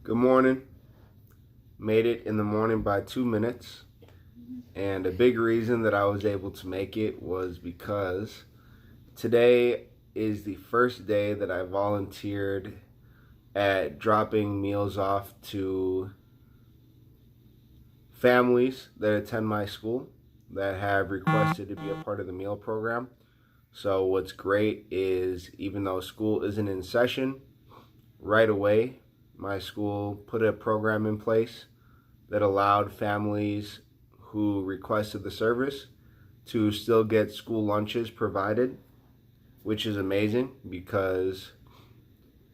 Good morning. Made it in the morning by 2 minutes. And a big reason that I was able to make it was because today is the first day that I volunteered at dropping meals off to families that attend my school that have requested to be a part of the meal program. So what's great is even though school isn't in session, right away my school put a program in place that allowed families who requested the service to still get school lunches provided, which is amazing because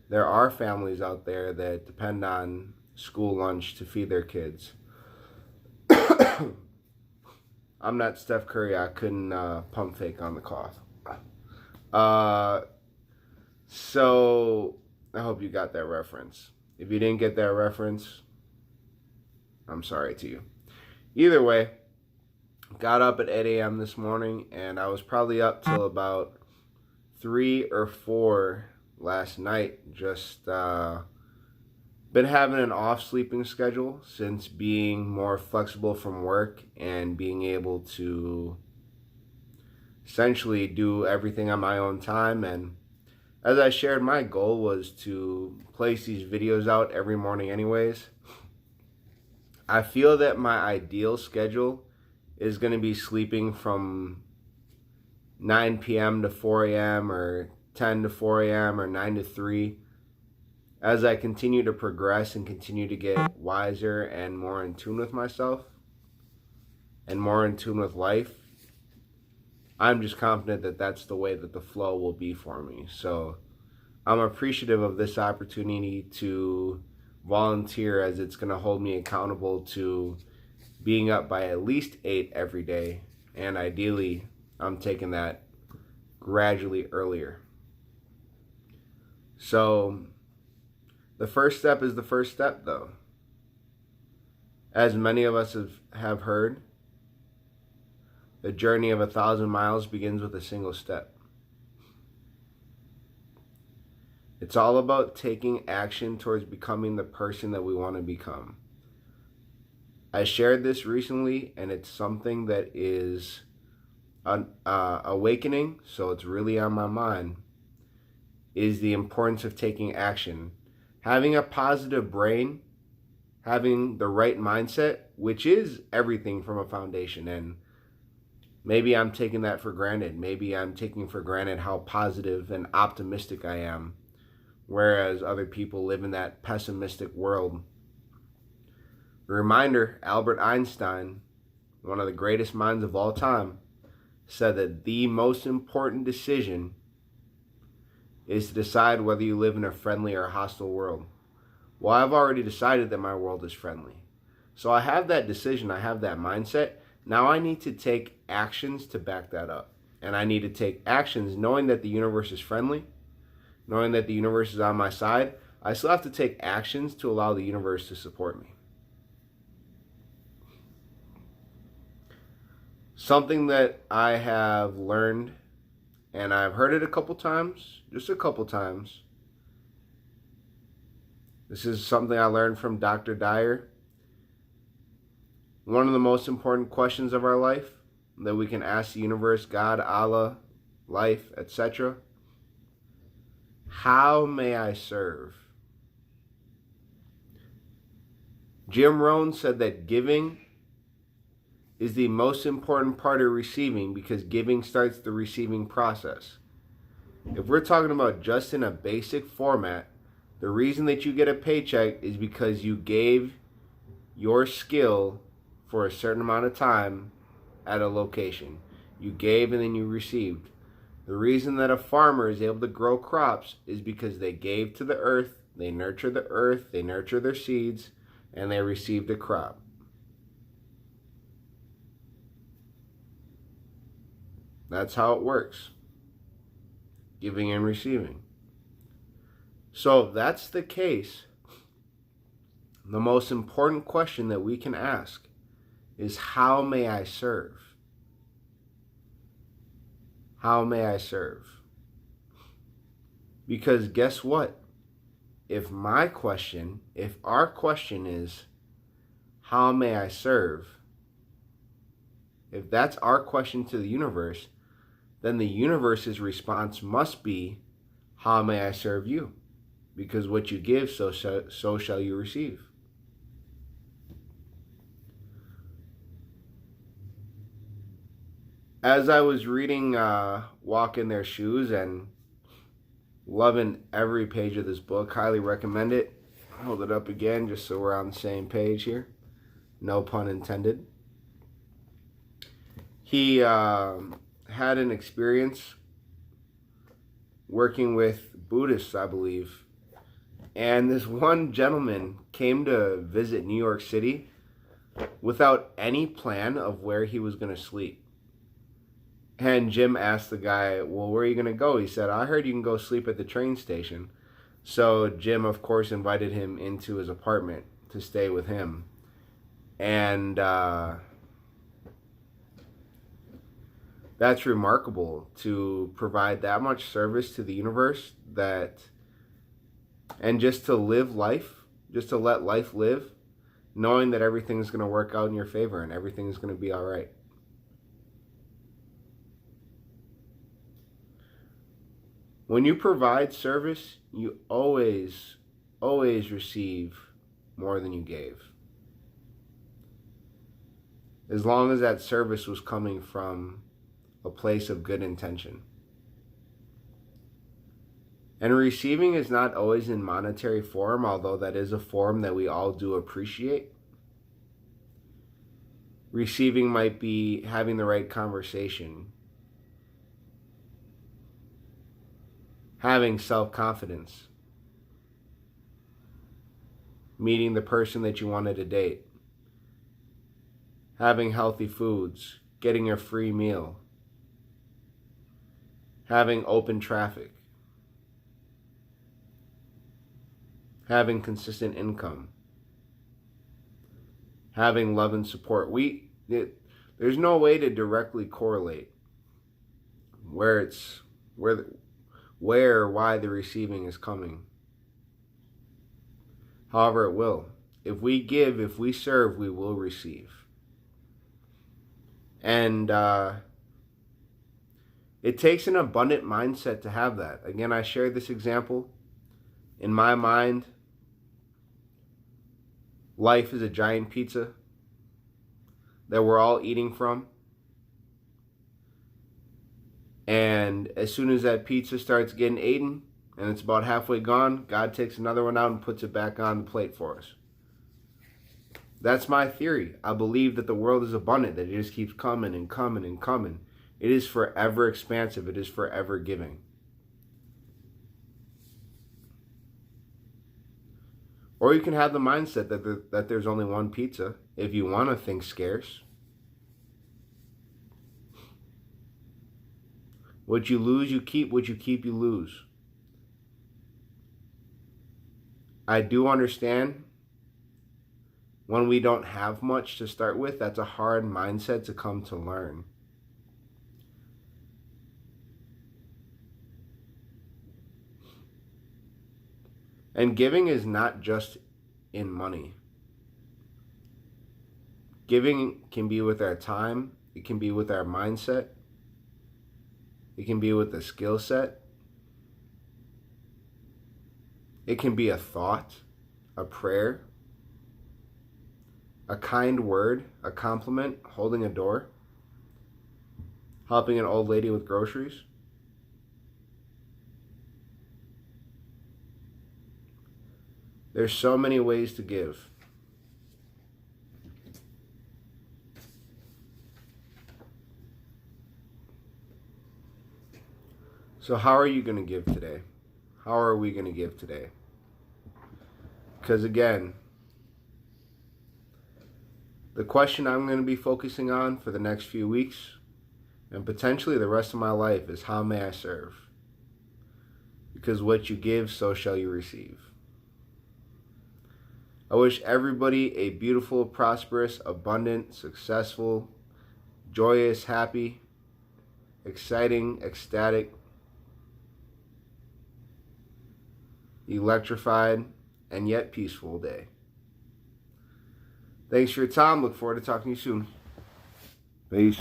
there are families out there that depend on school lunch to feed their kids. I'm not Steph Curry. I couldn't pump fake on the cough. So I hope you got that reference. If you didn't get that reference, I'm sorry to you. Either way, got up at 8 a.m. this morning, and I was probably up till about 3 or 4 last night. Just been having an off sleeping schedule since being more flexible from work and being able to essentially do everything on my own time. And as I shared, my goal was to place these videos out every morning anyways. I feel that my ideal schedule is going to be sleeping from 9 p.m. to 4 a.m. or 10 to 4 a.m. or 9 to 3. As I continue to progress and continue to get wiser and more in tune with myself and more in tune with life, I'm just confident that that's the way that the flow will be for me. So I'm appreciative of this opportunity to volunteer, as it's going to hold me accountable to being up by at least 8 every day. And ideally, I'm taking that gradually earlier. So the first step is the first step, though. As many of us have heard, the journey of 1,000 miles begins with a single step. It's all about taking action towards becoming the person that we want to become. I shared this recently, and it's something that is awakening, so it's really on my mind, is the importance of taking action. Having a positive brain, having the right mindset, which is everything from a foundation. And maybe I'm taking that for granted. Maybe I'm taking for granted how positive and optimistic I am, whereas other people live in that pessimistic world. A reminder, Albert Einstein, one of the greatest minds of all time, said that the most important decision is to decide whether you live in a friendly or hostile world. Well, I've already decided that my world is friendly. So I have that decision, I have that mindset. Now I need to take actions to back that up. And I need to take actions knowing that the universe is friendly, knowing that the universe is on my side. I still have to take actions to allow the universe to support me. Something that I have learned, and I've heard it a couple times, just a couple times. This is something I learned from Dr. Dyer. One of the most important questions of our life that we can ask the universe, God, Allah, life, etc. How may I serve? Jim Rohn said that giving is the most important part of receiving because giving starts the receiving process. If we're talking about just in a basic format, the reason that you get a paycheck is because you gave your skill for a certain amount of time at a location. You gave and then you received. The reason that a farmer is able to grow crops is because they gave to the earth, they nurture the earth, they nurture their seeds, and they received a crop. That's how it works. Giving and receiving. So if that's the case, the most important question that we can ask is, how may I serve? How may I serve? Because guess what? if our question is, how may I serve? If that's our question to the universe, then the universe's response must be, how may I serve you? Because what you give, so shall you receive. As I was reading Walk in Their Shoes and loving every page of this book, highly recommend it. Hold it up again just so we're on the same page here. No pun intended. He had an experience working with Buddhists, I believe. And this one gentleman came to visit New York City without any plan of where he was going to sleep. And Jim asked the guy, well, where are you going to go? He said, I heard you can go sleep at the train station. So Jim, of course, invited him into his apartment to stay with him. And that's remarkable, to provide that much service to the universe, and just to live life, just to let life live, knowing that everything's going to work out in your favor and everything's going to be all right. When you provide service, you always receive more than you gave. As long as that service was coming from a place of good intention. And receiving is not always in monetary form, although that is a form that we all do appreciate. Receiving might be having the right conversation, having self-confidence, meeting the person that you wanted to date, having healthy foods, getting a free meal, having open traffic, having consistent income, having love and support. There's no way to directly correlate why the receiving is coming. However, it will. If we give, if we serve, we will receive. And it takes an abundant mindset to have that. Again, I shared this example. In my mind, life is a giant pizza that we're all eating from. And as soon as that pizza starts getting eaten and it's about halfway gone, God takes another one out and puts it back on the plate for us. That's my theory. I believe that the world is abundant, that it just keeps coming and coming and coming. It is forever expansive. It is forever giving. Or you can have the mindset that there's only one pizza if you want to think scarce. What you lose, you keep. What you keep, you lose. I do understand when we don't have much to start with, that's a hard mindset to come to learn. And giving is not just in money. Giving can be with our time. It can be with our mindset. It can be with a skill set. It can be a thought, a prayer, a kind word, a compliment, holding a door, helping an old lady with groceries. There's so many ways to give. So how are you going to give today? How are we going to give today? Because again, the question I'm going to be focusing on for the next few weeks and potentially the rest of my life is, how may I serve? Because what you give, so shall you receive. I wish everybody a beautiful, prosperous, abundant, successful, joyous, happy, exciting, ecstatic, electrified, and yet peaceful day. Thanks for your time. Look forward to talking to you soon. Peace.